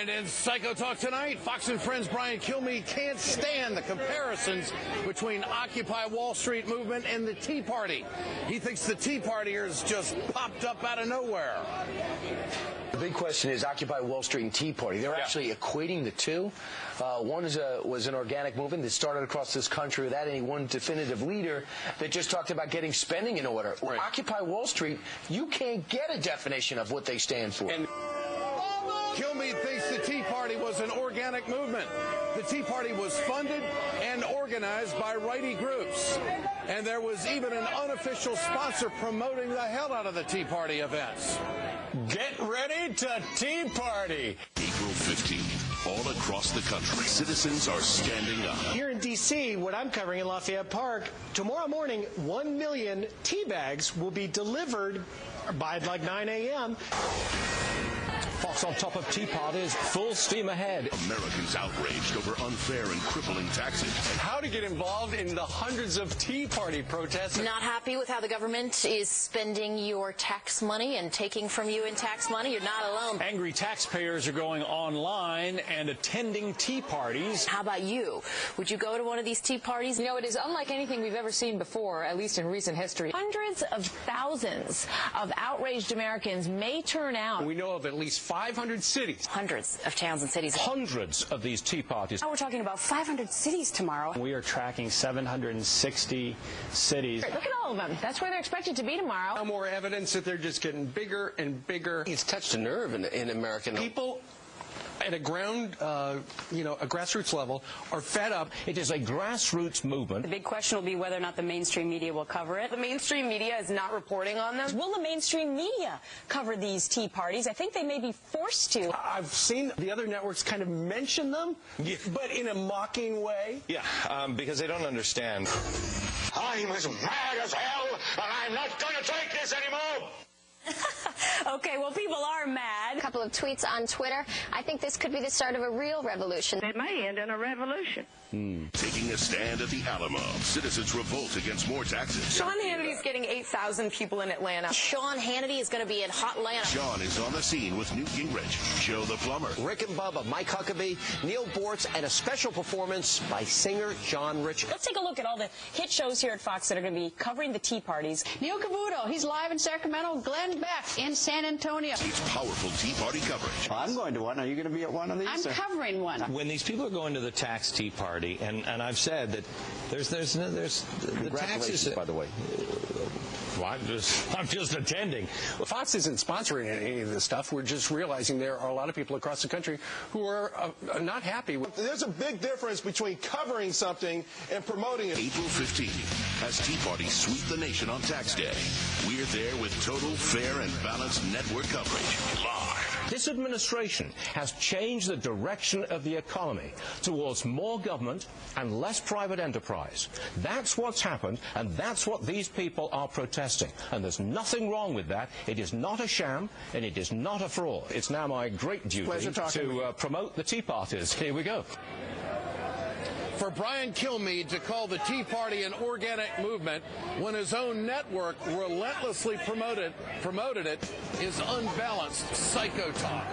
And in Psycho Talk tonight, Fox and Friends' Brian Kilmeade can't stand the comparisons between Occupy Wall Street movement and the Tea Party. He thinks the Tea Partiers just popped up out of nowhere. The big question is Occupy Wall Street and Tea Party. They're actually equating the two. One was an organic movement that started across this country without any one definitive leader that just talked about getting spending in order. Right. Occupy Wall Street, you can't get a definition of what they stand for. And Kilmeade thinks the Tea Party was an organic movement. The Tea Party was funded and organized by righty groups. And there was even an unofficial sponsor promoting the hell out of the Tea Party events. Get ready to Tea Party. April 15th, all across the country, citizens are standing up. Here in D.C., what I'm covering in Lafayette Park, tomorrow morning, 1 million tea bags will be delivered by like 9 a.m. Fox on top of tea parties, full steam ahead. Americans outraged over unfair and crippling taxes. How to get involved in the hundreds of Tea Party protests. Not happy with how the government is spending your tax money and taking from you in tax money? You're not alone. Angry taxpayers are going online and attending tea parties. How about you? Would you go to one of these tea parties? You know, it is unlike anything we've ever seen before, at least in recent history. Hundreds of thousands of outraged Americans may turn out. We know of at least 500 cities. Hundreds of towns and cities. Hundreds of these tea parties. Now we're talking about 500 cities tomorrow. We are tracking 760 cities. Look at all of them. That's where they're expected to be tomorrow. Now more evidence that they're just getting bigger and bigger. It's touched a nerve in American people at a grassroots level are fed up. It is a grassroots movement. The big question will be whether or not the mainstream media will cover it. The mainstream media is not reporting on them. Will the mainstream media cover these tea parties? I think they may be forced to. I've seen the other networks kind of mention them, but in a mocking way. Yeah, because they don't understand. I'm as mad as hell, and I'm not going to take this anymore. Okay, well, people are mad. A couple of tweets on Twitter. I think this could be the start of a real revolution. It may end in a revolution. Taking a stand at the Alamo, citizens revolt against more taxes. Sean Hannity's getting 8,000 people in Atlanta. Sean Hannity is going to be in hot Atlanta. Sean is on the scene with Newt Gingrich, Joe the Plumber, Rick and Bubba, Mike Huckabee, Neil Bortz, and a special performance by singer John Rich. Let's take a look at all the hit shows here at Fox that are going to be covering the tea parties. Neil Cavuto, he's live in Sacramento. Glenn Beck in San Antonio. It's powerful Tea Party coverage. Well, I'm going to one. Are you going to be at one of these? I'm covering one. When these people are going to the tax Tea Party, and I've said that there's the taxes, by the way. Well, I'm just attending. Well, Fox isn't sponsoring any of this stuff. We're just realizing there are a lot of people across the country who are not happy with. There's a big difference between covering something and promoting it. April 15th, as Tea Party sweep the nation on tax day, we're there with total, fair, and balanced network coverage live. This administration has changed the direction of the economy towards more government and less private enterprise. That's what's happened, and that's what these people are protesting. And there's nothing wrong with that. It is not a sham, and it is not a fraud. It's now my great duty to promote the Tea Parties. Here we go. For Brian Kilmeade to call the Tea Party an organic movement when his own network relentlessly promoted it is unbalanced psycho talk.